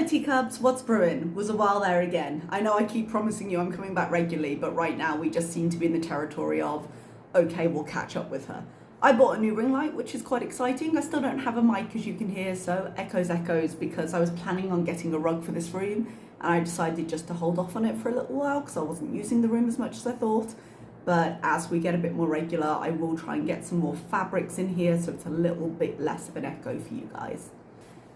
teacups, what's brewing? Was a while there again. I know I keep promising you I'm coming back regularly, but right now we just seem to be in the territory of, okay, we'll catch up with her. I bought a new ring light, which is quite exciting. I still don't have a mic, as you can hear, so echoes, because I was planning on getting a rug for this room, and I decided just to hold off on it for a little while because I wasn't using the room as much as I thought. But as we get a bit more regular, I will try and get some more fabrics in here so it's a little bit less of an echo for you guys.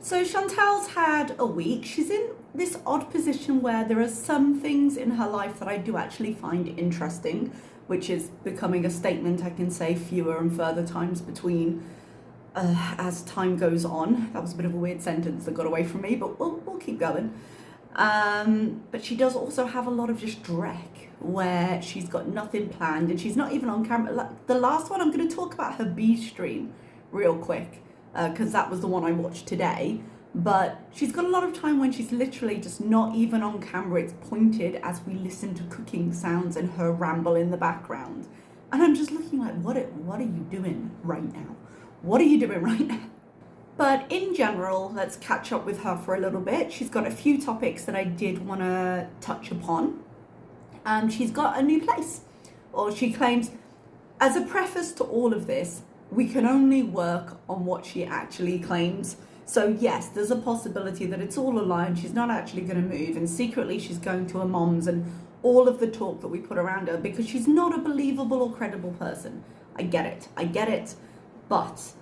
So Chantal's had a week. She's in this odd position where there are some things in her life that I do actually find interesting, which is becoming a statement I can say fewer and further times between as time goes on. That was a bit of a weird sentence that got away from me, but we'll keep going. But she does also have a lot of just dreck, where she's got nothing planned and she's not even on camera. Like the last one, I'm going to talk about her bee stream real quick, because that was the one I watched today. But she's got a lot of time when she's literally just not even on camera. It's pointed as we listen to cooking sounds and her ramble in the background. And I'm just looking like, what are you doing right now? What are you doing right now? But in general, let's catch up with her for a little bit. She's got a few topics that I did want to touch upon. She's got a new place, or she claims, as a preface to all of this, we can only work on what she actually claims. So yes, there's a possibility that it's all a lie and she's not actually going to move, and secretly she's going to her mom's and all of the talk that we put around her because she's not a believable or credible person. I get it. But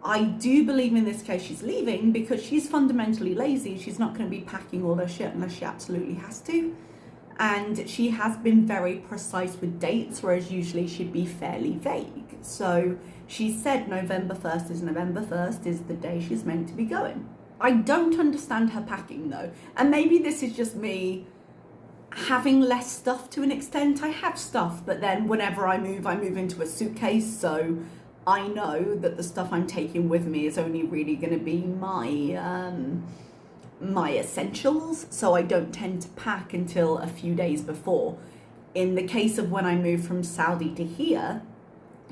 I do believe in this case she's leaving because she's fundamentally lazy. She's not going to be packing all her shit unless she absolutely has to. And she has been very precise with dates, whereas usually she'd be fairly vague. So she said November 1st is the day she's meant to be going. I don't understand her packing though. And maybe this is just me having less stuff to an extent. I have stuff, but then whenever I move into a suitcase. So I know that the stuff I'm taking with me is only really going to be my essentials, so I don't tend to pack until a few days before. In the case of when I moved from Saudi to here,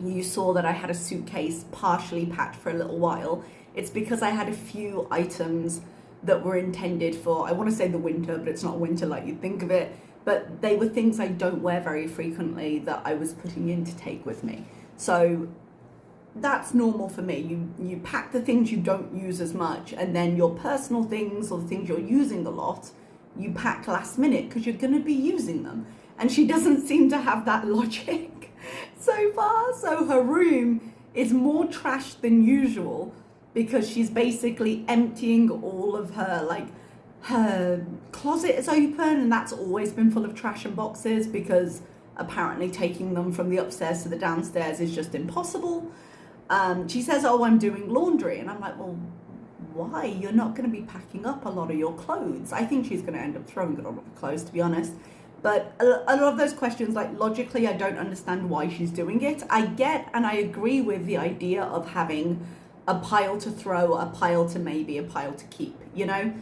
you saw that I had a suitcase partially packed for a little while. It's because I had a few items that were intended for, I want to say the winter, but it's not winter like you'd think of it, but they were things I don't wear very frequently that I was putting in to take with me. So that's normal for me. You pack the things you don't use as much, and then your personal things or the things you're using a lot, you pack last minute because you're going to be using them. And she doesn't seem to have that logic so far. So her room is more trash than usual because she's basically emptying all of her closet is open, and that's always been full of trash and boxes because apparently taking them from the upstairs to the downstairs is just impossible. She says, oh, I'm doing laundry. And I'm like, well, why? You're not going to be packing up a lot of your clothes. I think she's going to end up throwing a lot of clothes, to be honest. But a lot of those questions, like logically, I don't understand why she's doing it. I get and I agree with the idea of having a pile to throw, a pile to maybe, a pile to keep, you know?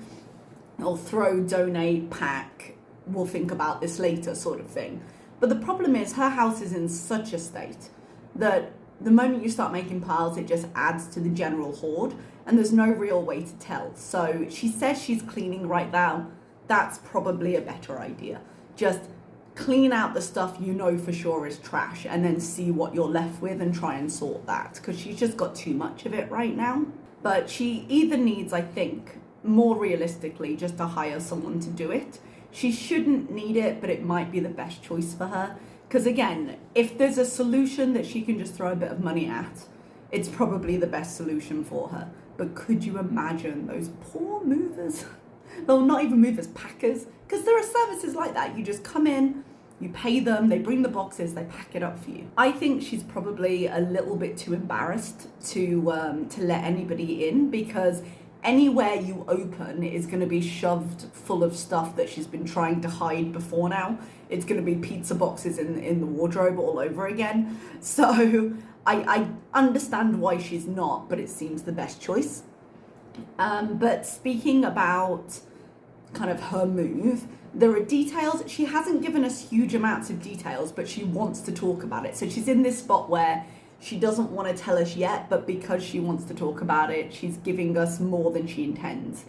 Or throw, donate, pack, we'll think about this later sort of thing. But the problem is her house is in such a state that the moment you start making piles, it just adds to the general hoard, and there's no real way to tell. So she says she's cleaning right now. That's probably a better idea. Just clean out the stuff you know for sure is trash and then see what you're left with and try and sort that, because she's just got too much of it right now. But she either needs, I think, more realistically, just to hire someone to do it. She shouldn't need it, but it might be the best choice for her. Because again, if there's a solution that she can just throw a bit of money at, it's probably the best solution for her. But could you imagine those poor movers? Well, not even movers, packers. Because there are services like that. You just come in, you pay them, they bring the boxes, they pack it up for you. I think she's probably a little bit too embarrassed to let anybody in, because anywhere you open is going to be shoved full of stuff that she's been trying to hide before now. It's going to be pizza boxes in the wardrobe all over again. So I understand why she's not, but it seems the best choice. But speaking about kind of her move, there are details. She hasn't given us huge amounts of details, but she wants to talk about it. So she's in this spot where she doesn't want to tell us yet, but because she wants to talk about it, she's giving us more than she intends.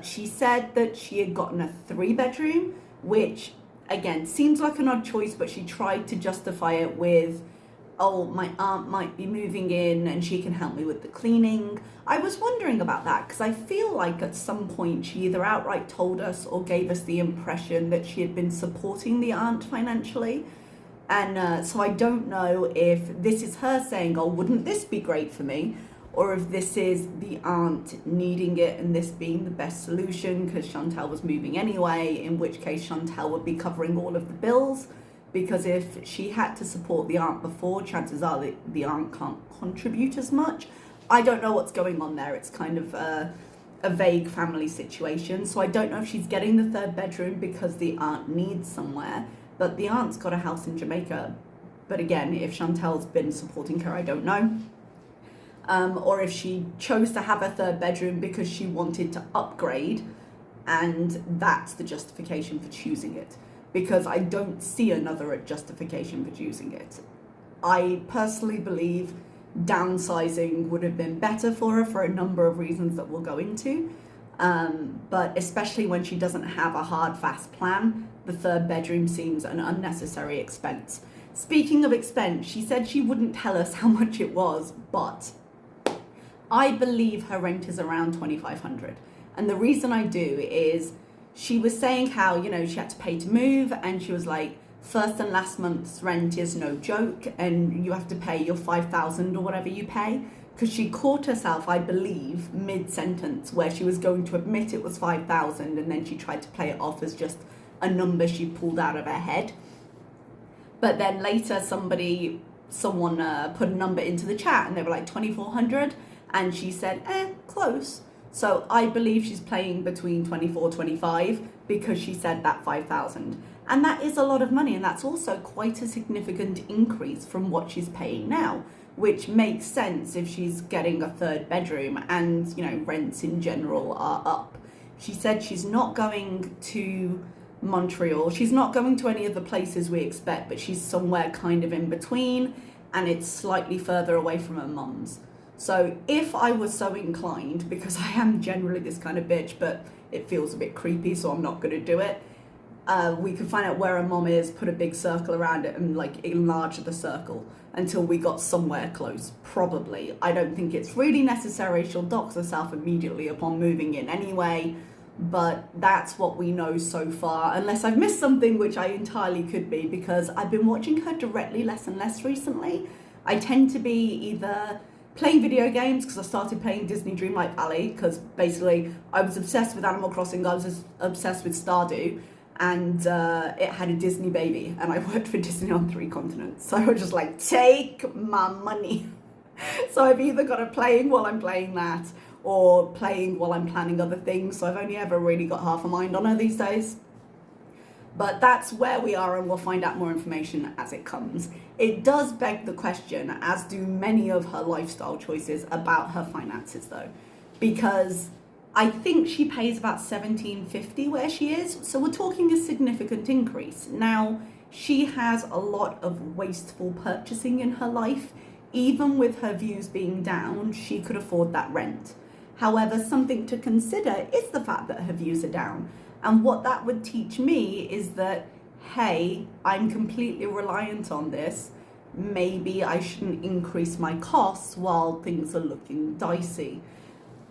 She said that she had gotten a 3-bedroom, which again seems like an odd choice, but she tried to justify it with, oh, my aunt might be moving in and she can help me with the cleaning. I was wondering about that because I feel like at some point she either outright told us or gave us the impression that she had been supporting the aunt financially. And so I don't know if this is her saying, oh, wouldn't this be great for me? Or if this is the aunt needing it and this being the best solution because Chantal was moving anyway, in which case Chantal would be covering all of the bills. Because if she had to support the aunt before, chances are that the aunt can't contribute as much. I don't know what's going on there. It's kind of a vague family situation. So I don't know if she's getting the 3rd bedroom because the aunt needs somewhere. But the aunt's got a house in Jamaica. But again, if Chantal's been supporting her, I don't know. Or if she chose to have a 3rd bedroom because she wanted to upgrade, and that's the justification for choosing it. Because I don't see another justification for choosing it. I personally believe downsizing would have been better for her for a number of reasons that we'll go into. But especially when she doesn't have a hard, fast plan, the 3rd bedroom seems an unnecessary expense. Speaking of expense, she said she wouldn't tell us how much it was, but I believe her rent is around $2,500. And the reason I do is she was saying how, you know, she had to pay to move, and she was like, first and last month's rent is no joke, and you have to pay your $5,000 or whatever you pay. Because she caught herself, I believe, mid-sentence where she was going to admit it was $5,000, and then she tried to play it off as just a number she pulled out of her head. But then later someone put a number into the chat, and they were like 2,400, and she said, close. So I believe she's playing between 24, 25 because she said that 5,000. And that is a lot of money. And that's also quite a significant increase from what she's paying now, which makes sense if she's getting a 3rd bedroom and, you know, rents in general are up. She said she's not going to Montreal. She's not going to any of the places we expect, but she's somewhere kind of in between, and it's slightly further away from her mum's. So if I was so inclined, because I am generally this kind of bitch, but it feels a bit creepy, so I'm not going to do it, we could find out where her mom is, put a big circle around it, and like enlarge the circle until we got somewhere close. Probably. I don't think it's really necessary. She'll dox herself immediately upon moving in anyway, but that's what we know so far, unless I've missed something, which I entirely could be, because I've been watching her directly less and less recently. I tend to be either playing video games, because I started playing Disney Dreamlight Valley, because basically I was obsessed with Animal Crossing, I was obsessed with Stardew, and it had a Disney baby, and I worked for Disney on 3 continents, so I was just like, take my money. So I've either got it playing while I'm playing that, or playing while I'm planning other things, so I've only ever really got half a mind on her these days. But that's where we are, and we'll find out more information as it comes. It does beg the question, as do many of her lifestyle choices, about her finances though, because I think she pays about $1,750 where she is, so we're talking a significant increase. Now, she has a lot of wasteful purchasing in her life. Even with her views being down, she could afford that rent. However, something to consider is the fact that her views are down. And what that would teach me is that, hey, I'm completely reliant on this. Maybe I shouldn't increase my costs while things are looking dicey.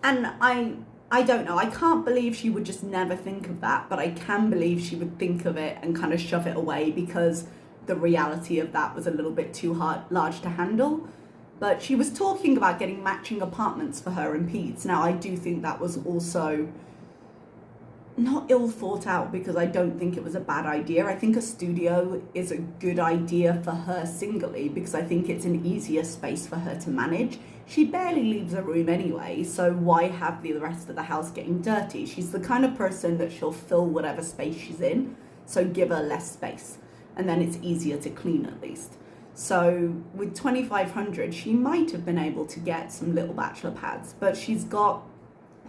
And I don't know. I can't believe she would just never think of that, but I can believe she would think of it and kind of shove it away because the reality of that was a little bit too large to handle. But she was talking about getting matching apartments for her and Pete's. Now, I do think that was also not ill thought out, because I don't think it was a bad idea. I think a studio is a good idea for her singly, because I think it's an easier space for her to manage. She barely leaves her room anyway, so why have the rest of the house getting dirty? She's the kind of person that she'll fill whatever space she's in, so give her less space, and then it's easier to clean at least. So with $2,500, she might have been able to get some little bachelor pads, but she's got,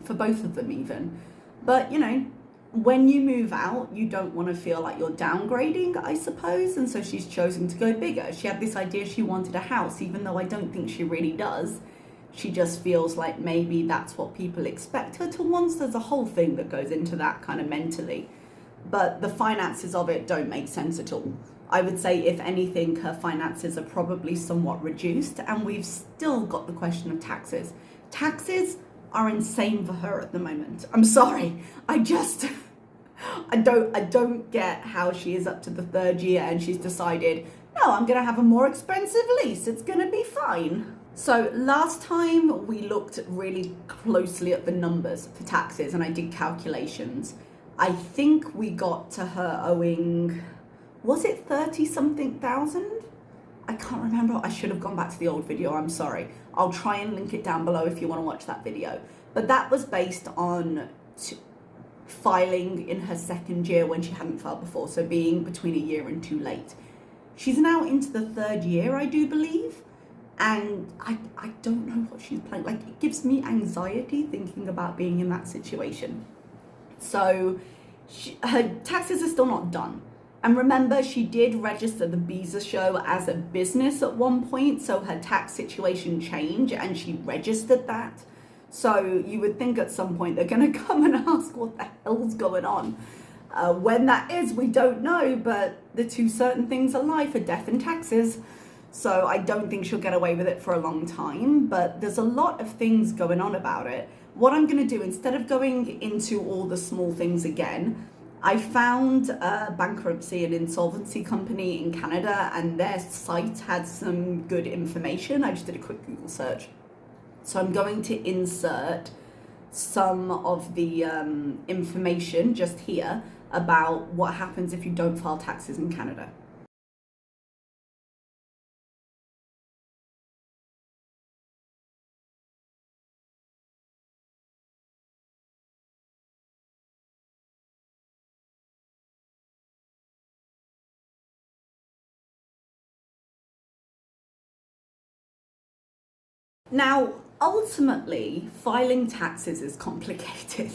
for both of them even. But, you know, when you move out, you don't want to feel like you're downgrading, I suppose. And so she's chosen to go bigger. She had this idea she wanted a house, even though I don't think she really does. She just feels like maybe that's what people expect her to want. There's a whole thing that goes into that kind of mentally. But the finances of it don't make sense at all. I would say, if anything, her finances are probably somewhat reduced, and we've still got the question of taxes. Taxes are insane for her at the moment. I'm sorry. I don't get how she is up to the third year and she's decided, no, I'm going to have a more expensive lease. It's going to be fine. So last time we looked really closely at the numbers for taxes and I did calculations. I think we got to her owing, was it 30 something thousand? I can't remember. I should have gone back to the old video. I'm sorry. I'll try and link it down below if you want to watch that video. But that was based on filing in her second year when she hadn't filed before. So being between a year and 2 late. She's now into the third year, I do believe. And I don't know what she's planning. Like, it gives me anxiety thinking about being in that situation. So her taxes are still not done. And remember, she did register the Visa show as a business at one point. So her tax situation changed and she registered that. So you would think at some point they're going to come and ask what the hell's going on. When that is, we don't know. But the two certain things are life are death and taxes. So I don't think she'll get away with it for a long time, but there's a lot of things going on about it. What I'm going to do, instead of going into all the small things again, I found a bankruptcy and insolvency company in Canada, and their site had some good information. I just did a quick Google search. So I'm going to insert some of the information just here about what happens if you don't file taxes in Canada. Now, ultimately, filing taxes is complicated,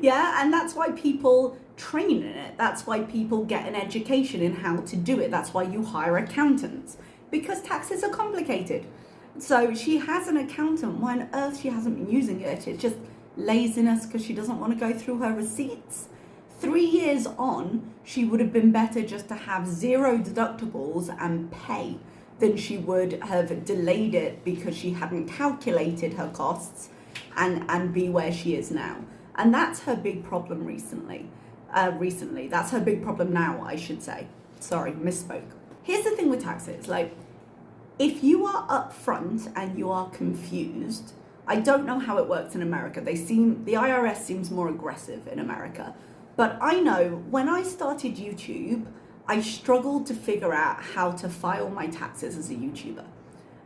yeah? And that's why people train in it. That's why people get an education in how to do it. That's why you hire accountants, because taxes are complicated. So she has an accountant. Why on earth she hasn't been using it? It's just laziness because she doesn't want to go through her receipts. 3 years on, she would have been better just to have 0 deductibles and pay than she would have delayed it because she hadn't calculated her costs and be where she is now. And that's her big problem recently. That's her big problem now, I should say. Sorry, misspoke. Here's the thing with taxes. Like, if you are upfront and you are confused, I don't know how it works in America. The IRS seems more aggressive in America. But I know when I started YouTube, I struggled to figure out how to file my taxes as a YouTuber.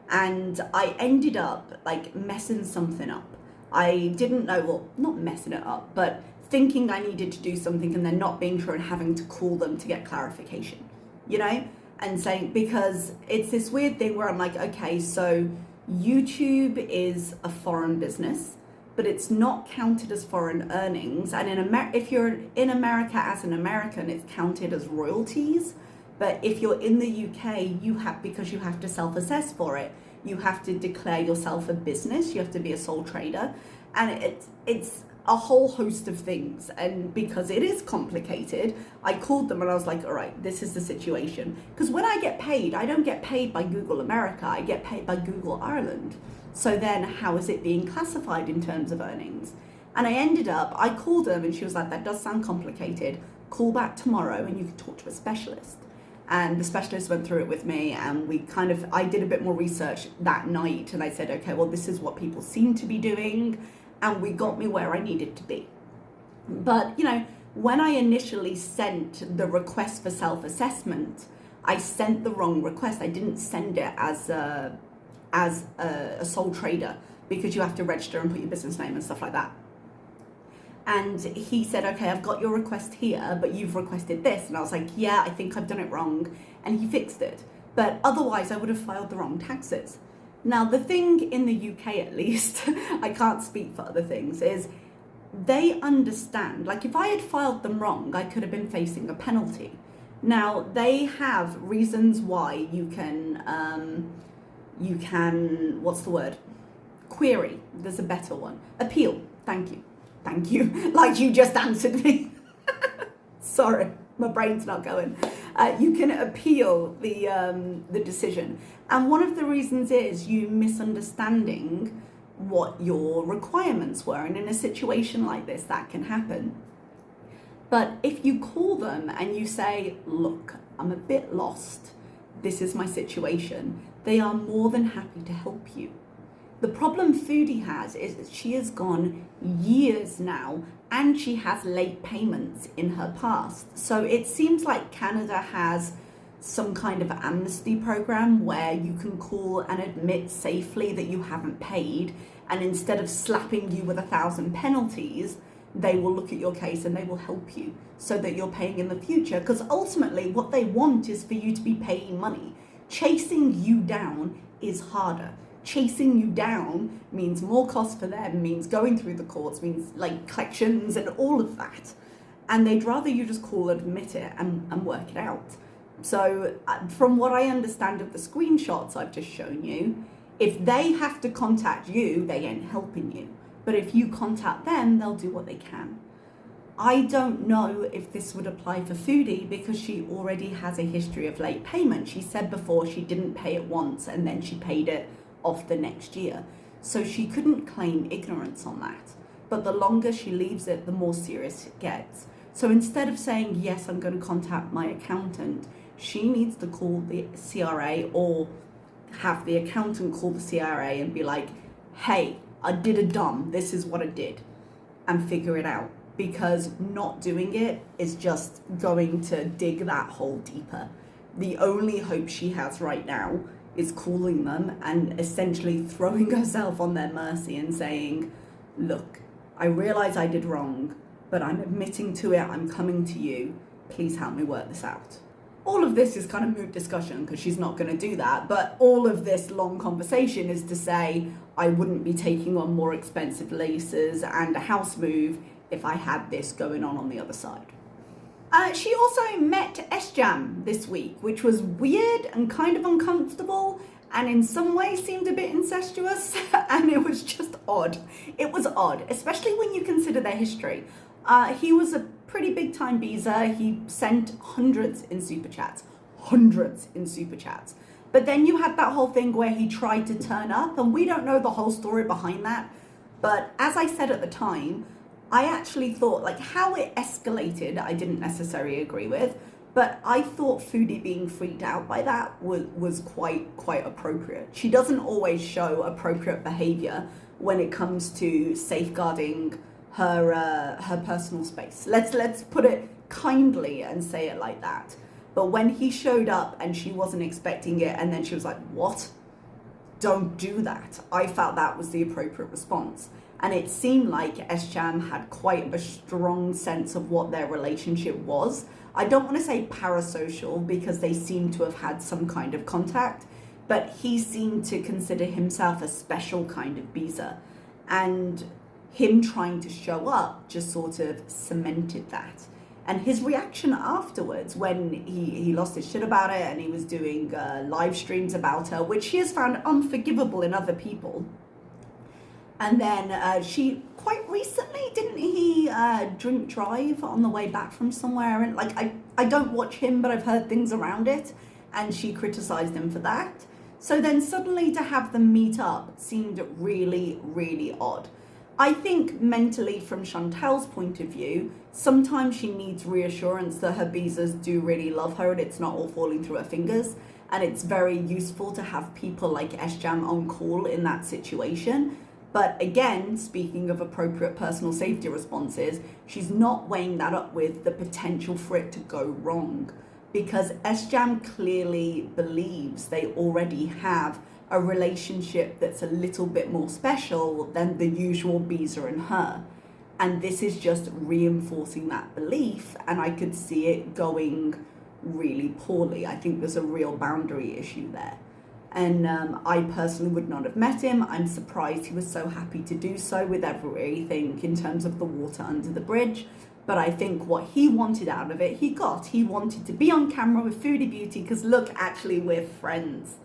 And I ended up like messing something up. I didn't know, well, not messing it up, but thinking I needed to do something and then not being sure and having to call them to get clarification, you know? And saying, because it's this weird thing where I'm like, okay, so YouTube is a foreign business, but it's not counted as foreign earnings. And if you're in America as an American, it's counted as royalties. But if you're in the UK, because you have to self-assess for it, you have to declare yourself a business. You have to be a sole trader. And it's a whole host of things. And because it is complicated, I called them and I was like, all right, this is the situation. Because when I get paid, I don't get paid by Google America. I get paid by Google Ireland. So then how is it being classified in terms of earnings? And I called them and she was like, that does sound complicated. Call back tomorrow and you can talk to a specialist. And the specialist went through it with me and I did a bit more research that night and I said, okay, well, this is what people seem to be doing. And we got me where I needed to be. But, you know, when I initially sent the request for self-assessment, I sent the wrong request. I didn't send it as a sole trader because you have to register and put your business name and stuff like that. And he said, okay, I've got your request here, but you've requested this. And I was like, yeah, I think I've done it wrong. And he fixed it. But otherwise, I would have filed the wrong taxes. Now, the thing in the UK, at least, I can't speak for other things, is they understand. Like, if I had filed them wrong, I could have been facing a penalty. Now, they have reasons why you can, what's the word? query, there's a better one. Appeal, thank you. Thank you, like you just answered me. Sorry, my brain's not going. You can appeal the decision. And one of the reasons is you misunderstanding what your requirements were. And in a situation like this, that can happen. But if you call them and you say, look, I'm a bit lost, this is my situation, they are more than happy to help you. The problem Foodie has is that she has gone years now and she has late payments in her past. So it seems like Canada has some kind of amnesty program where you can call and admit safely that you haven't paid, and instead of slapping you with 1,000 penalties, they will look at your case and they will help you so that you're paying in the future. Because ultimately what they want is for you to be paying money. Chasing you down is harder. Chasing you down means more cost for them, means going through the courts, means like collections and all of that. And they'd rather you just call and admit it and work it out. So from what I understand of the screenshots I've just shown you, if they have to contact you, they ain't helping you. But if you contact them, they'll do what they can. I don't know if this would apply for Foodie because she already has a history of late payment. She said before she didn't pay it once and then she paid it off the next year. So she couldn't claim ignorance on that. But the longer she leaves it, the more serious it gets. So instead of saying, yes, I'm going to contact my accountant, she needs to call the CRA or have the accountant call the CRA and be like, hey, I did a dumb, this is what I did, and figure it out. Because not doing it is just going to dig that hole deeper. The only hope she has right now is calling them and essentially throwing herself on their mercy and saying, look, I realize I did wrong, but I'm admitting to it, I'm coming to you, please help me work this out. All of this is kind of moot discussion because she's not going to do that, but all of this long conversation is to say I wouldn't be taking on more expensive leases and a house move if I had this going on the other side. She also met Sjam this week, which was weird and kind of uncomfortable and in some ways seemed a bit incestuous and it was just odd. It was odd, especially when you consider their history. He was a pretty big time beezer. He sent hundreds in super chats. But then you had that whole thing where he tried to turn up, and we don't know the whole story behind that. But as I said at the time, I actually thought like how it escalated, I didn't necessarily agree with, but I thought Foodie being freaked out by that was quite appropriate. She doesn't always show appropriate behavior when it comes to safeguarding her personal space. Let's put it kindly and say it like that. But when he showed up and she wasn't expecting it, and then she was like, what? Don't do that. I felt that was the appropriate response. And it seemed like Sjam had quite a strong sense of what their relationship was. I don't want to say parasocial because they seem to have had some kind of contact, but he seemed to consider himself a special kind of beezer. And him trying to show up just sort of cemented that. And his reaction afterwards, when he lost his shit about it and he was doing live streams about her, which he has found unforgivable in other people. And then she quite recently, didn't he drink drive on the way back from somewhere? And like, I don't watch him, but I've heard things around it. And she criticized him for that. So then suddenly to have them meet up seemed really, really odd. I think mentally from Chantal's point of view, sometimes she needs reassurance that her beezers do really love her and it's not all falling through her fingers. And it's very useful to have people like Sjam on call in that situation. But again, speaking of appropriate personal safety responses, she's not weighing that up with the potential for it to go wrong. Because Sjam clearly believes they already have a relationship that's a little bit more special than the usual beezer and her. And this is just reinforcing that belief, and I could see it going really poorly. I think there's a real boundary issue there. And I personally would not have met him. I'm surprised he was so happy to do so with everything in terms of the water under the bridge. But I think what he wanted out of it, he got. He wanted to be on camera with Foodie Beauty because look, actually we're friends.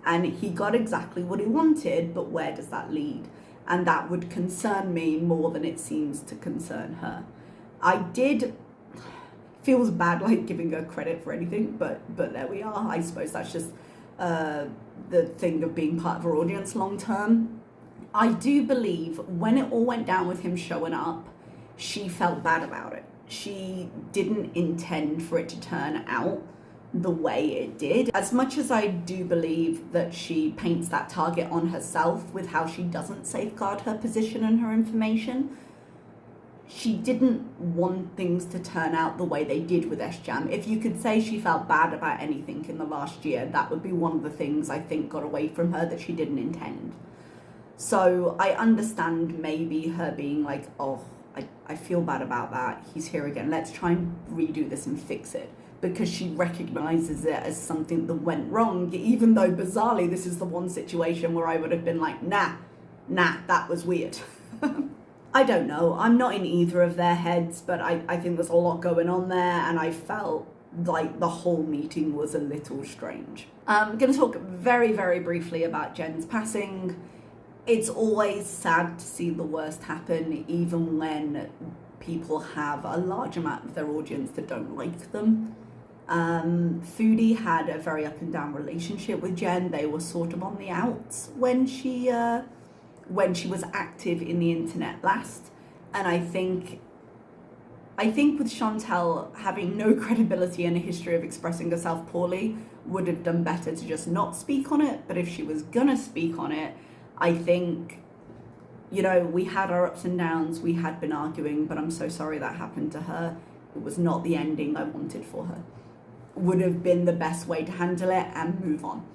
and he got exactly what he wanted, but where does that lead? And that would concern me more than it seems to concern her. Feels bad like giving her credit for anything, but there we are. I suppose that's just the thing of being part of her audience long term. I do believe when it all went down with him showing up, she felt bad about it. She didn't intend for it to turn out the way it did. As much as I do believe that she paints that target on herself with how she doesn't safeguard her position and her information, she didn't want things to turn out the way they did with Sjam. If you could say she felt bad about anything in the last year, that would be one of the things I think got away from her that she didn't intend. So I understand maybe her being like, oh, I feel bad about that. He's here again. Let's try and redo this and fix it. Because she recognizes it as something that went wrong, even though bizarrely this is the one situation where I would have been like, nah, that was weird. I don't know. I'm not in either of their heads, but I think there's a lot going on there, and I felt like the whole meeting was a little strange. I'm going to talk very, very briefly about Jen's passing. It's always sad to see the worst happen, even when people have a large amount of their audience that don't like them. Foodie had a very up and down relationship with Jen. They were sort of on the outs when she was active in the internet last. And I think with Chantal having no credibility and a history of expressing herself poorly, would have done better to just not speak on it. But if she was gonna speak on it, I think, we had our ups and downs, we had been arguing, but I'm so sorry that happened to her. It was not the ending I wanted for her. Would have been the best way to handle it and move on.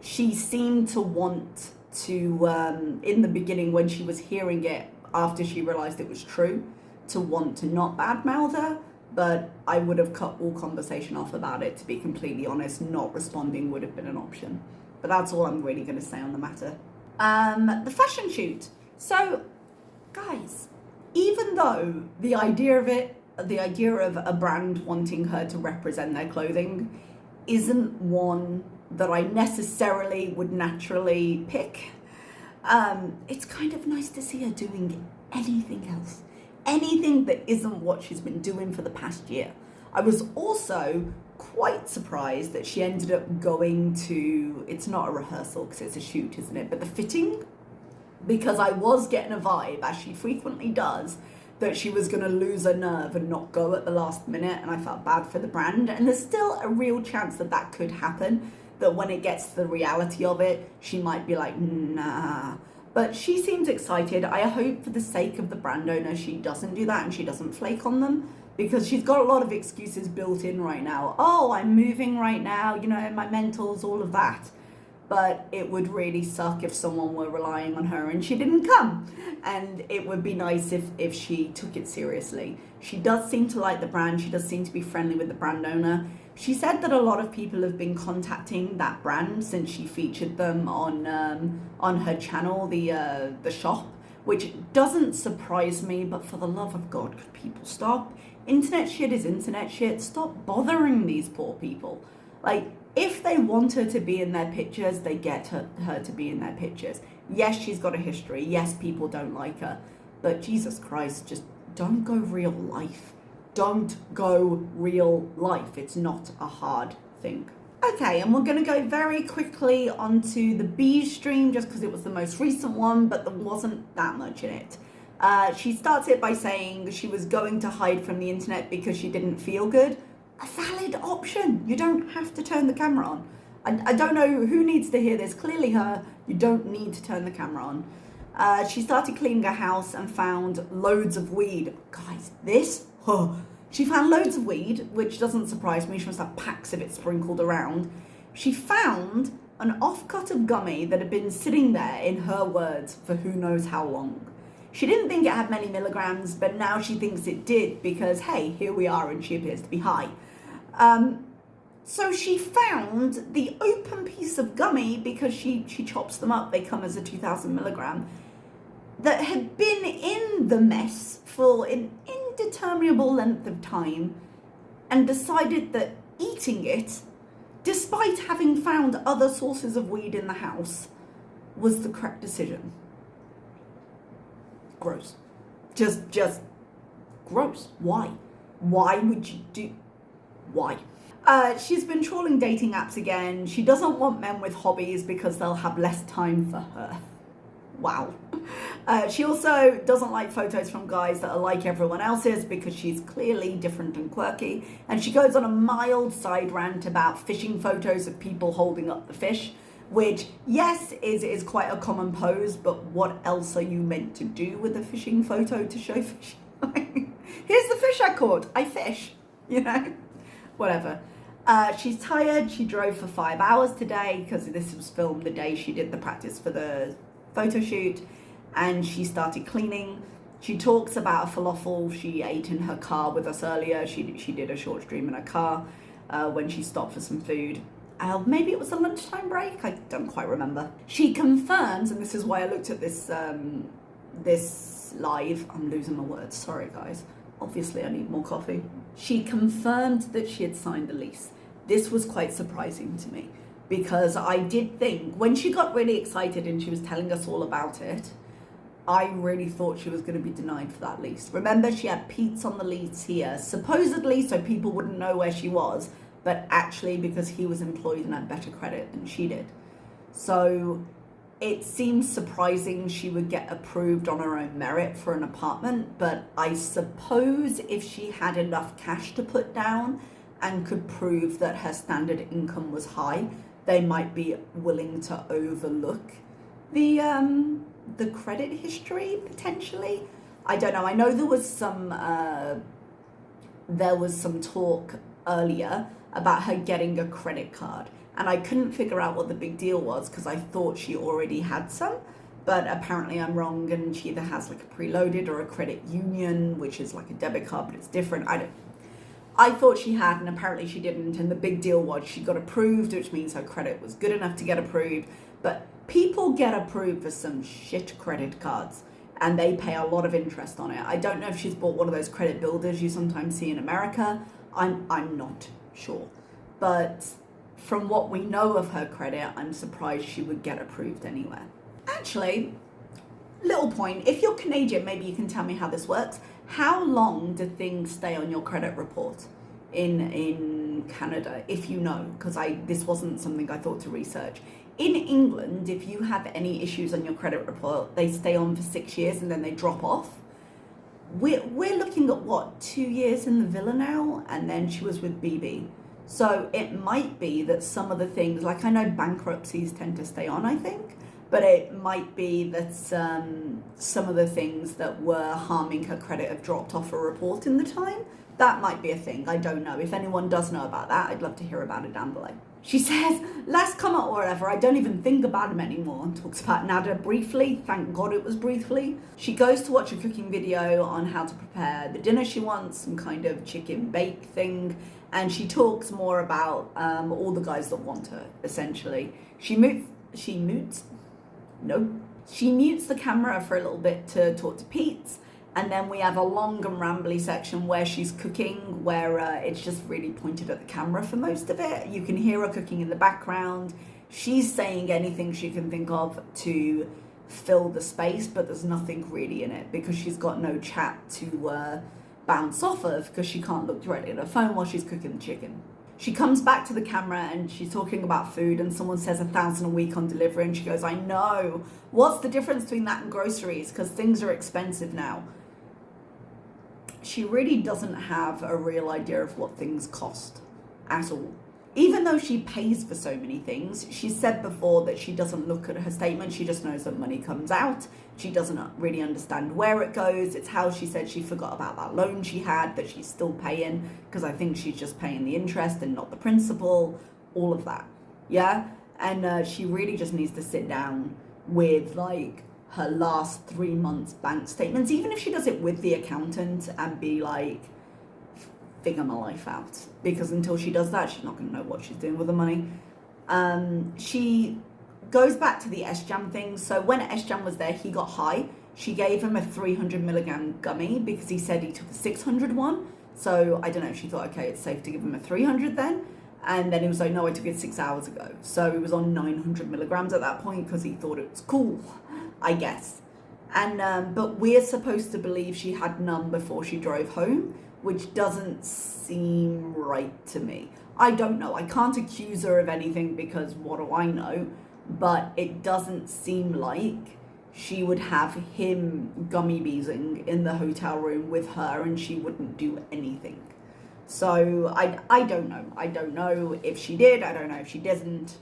She seemed to want to, in the beginning when she was hearing it, after she realized it was true, to want to not badmouth her, but I would have cut all conversation off about it, to be completely honest. Not responding would have been an option. But that's all I'm really going to say on the matter. The fashion shoot. So, guys, even though the idea of a brand wanting her to represent their clothing isn't one that I necessarily would naturally pick, it's kind of nice to see her doing anything else. Anything that isn't what she's been doing for the past year. I was also quite surprised that she ended up going to, it's not a rehearsal because it's a shoot, isn't it? But the fitting, because I was getting a vibe, as she frequently does, that she was going to lose her nerve and not go at the last minute, and I felt bad for the brand. And there's still a real chance that could happen, that when it gets to the reality of it, she might be like, nah. But she seems excited. I hope for the sake of the brand owner she doesn't do that and she doesn't flake on them, because she's got a lot of excuses built in right now. Oh, I'm moving right now, my mentals, all of that. But it would really suck if someone were relying on her and she didn't come. And it would be nice if she took it seriously. She does seem to like the brand. She does seem to be friendly with the brand owner. She said that a lot of people have been contacting that brand since she featured them on her channel, the shop, which doesn't surprise me, but for the love of God, could people stop? Internet shit is internet shit. Stop bothering these poor people. Like, if they want her to be in their pictures, they get her to be in their pictures. Yes, she's got a history. Yes, people don't like her. But Jesus Christ, just don't go real life. Don't go real life. It's not a hard thing. Okay, and we're going to go very quickly onto the beige stream, just because it was the most recent one, but there wasn't that much in it. She starts it by saying she was going to hide from the internet because she didn't feel good. A valid option. You don't have to turn the camera on. I don't know who needs to hear this. Clearly her. You don't need to turn the camera on. She started cleaning her house and found loads of weed. Guys, she found loads of weed, which doesn't surprise me. She must have packs of it sprinkled around. She found an offcut of gummy that had been sitting there, in her words, for who knows how long. She didn't think it had many milligrams, but now she thinks it did because, hey, here we are and she appears to be high. So she found the open piece of gummy, because she chops them up, they come as a 2,000 milligram, that had been in the mess for an indeterminable length of time, and decided that eating it despite having found other sources of weed in the house, was the correct decision. Gross. Just gross. Why? Why would you do? Why? She's been trawling dating apps again. She doesn't want men with hobbies because they'll have less time for her. Wow. She also doesn't like photos from guys that are like everyone else's because she's clearly different and quirky. And she goes on a mild side rant about fishing photos of people holding up the fish, which, yes, is quite a common pose, but what else are you meant to do with a fishing photo to show fish? Here's the fish I caught. I fish, you know? Whatever. She's tired. She drove for 5 hours today because this was filmed the day she did the practice for the photo shoot, and she started cleaning. She talks about a falafel she ate in her car with us earlier. She did a short stream in her car when she stopped for some food. Maybe it was a lunchtime break. I don't quite remember. She confirms, and this is why I looked at this this live. I'm losing my words. Sorry, guys. Obviously, I need more coffee. She confirmed that she had signed the lease. This was quite surprising to me because I did think when she got really excited and she was telling us all about it, I really thought she was going to be denied for that lease. Remember, she had Pete's on the lease here, supposedly so people wouldn't know where she was, but actually because he was employed and had better credit than she did. So it seems surprising she would get approved on her own merit for an apartment, but I suppose if she had enough cash to put down and could prove that her standard income was high, they might be willing to overlook the credit history potentially. I don't know. I know there was some talk earlier about her getting a credit card, and I couldn't figure out what the big deal was because I thought she already had some, but apparently I'm wrong, and she either has like a preloaded or a credit union, which is like a debit card, but it's different. I thought she had, and apparently she didn't, and the big deal was she got approved, which means her credit was good enough to get approved. But people get approved for some shit credit cards, and they pay a lot of interest on it. I don't know if she's bought one of those credit builders you sometimes see in America. I'm not sure. But from what we know of her credit, I'm surprised she would get approved anywhere. Actually, little point, if you're Canadian, maybe you can tell me how this works. How long do things stay on your credit report in Canada, if you know? Because this wasn't something I thought to research. In England, if you have any issues on your credit report, they stay on for 6 years and then they drop off. We're looking at what, 2 years in the villa now, and then she was with BB. So it might be that some of the things, like I know bankruptcies tend to stay on, I think, but it might be that some of the things that were harming her credit have dropped off a report in the time. That might be a thing. I don't know. If anyone does know about that, I'd love to hear about it down below. She says, last comment or whatever, I don't even think about him anymore, and talks about Nada briefly. Thank God it was briefly. She goes to watch a cooking video on how to prepare the dinner she wants, some kind of chicken bake thing, and she talks more about all the guys that want her, essentially. She mutes the camera for a little bit to talk to Pete, and then we have a long and rambly section where she's cooking, where it's just really pointed at the camera for most of it. You can hear her cooking in the background. She's saying anything she can think of to fill the space, but there's nothing really in it because she's got no chat to bounce off of because she can't look directly at her phone while she's cooking the chicken. She comes back to the camera and she's talking about food, and someone says 1,000 a week on delivery, and she goes, I know. What's the difference between that and groceries? Because things are expensive now. She really doesn't have a real idea of what things cost at all. Even though she pays for so many things, she said before that she doesn't look at her statement. She just knows that money comes out. She doesn't really understand where it goes. It's how she said she forgot about that loan she had that she's still paying, because I think she's just paying the interest and not the principal, all of that. Yeah. And she really just needs to sit down with like her last 3 months bank statements, even if she does it with the accountant, and be like, figure my life out, because until she does that, she's not going to know what she's doing with the money. She goes back to the Sjam thing. So when Sjam was there, he got high. She gave him a 300 milligram gummy because he said he took a 600 one. So I don't know if she thought, okay, it's safe to give him a 300 then. And then he was like, no, I took it 6 hours ago. So he was on 900 milligrams at that point because he thought it was cool, I guess. And but we're supposed to believe she had none before she drove home, which doesn't seem right to me. I don't know. I can't accuse her of anything because what do I know? But it doesn't seem like she would have him gummy beesing in the hotel room with her and she wouldn't do anything. So I don't know. I don't know if she did. I don't know if she didn't.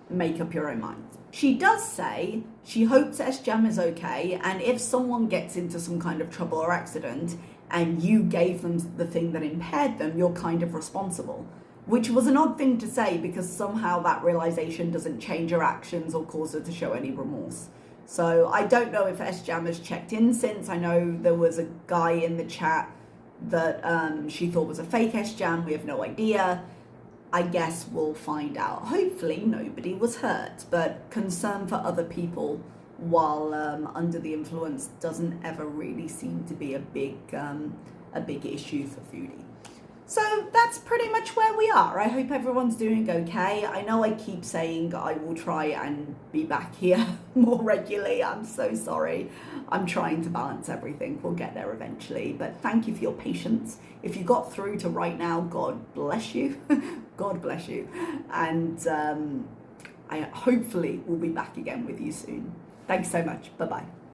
Make up your own mind. She does say she hopes Sjam is okay, and if someone gets into some kind of trouble or accident and you gave them the thing that impaired them, you're kind of responsible. Which was an odd thing to say because somehow that realization doesn't change her actions or cause her to show any remorse. So I don't know if Sjam has checked in since. I know there was a guy in the chat that she thought was a fake Sjam. We have no idea. I guess we'll find out. Hopefully nobody was hurt, but concern for other people while under the influence doesn't ever really seem to be a big issue for Foodie. So that's pretty much where we are. I hope everyone's doing okay. I know I keep saying I will try and be back here more regularly. I'm so sorry. I'm trying to balance everything. We'll get there eventually. But thank you for your patience. If you got through to right now, God bless you. God bless you. And I hopefully will be back again with you soon. Thanks so much. Bye-bye.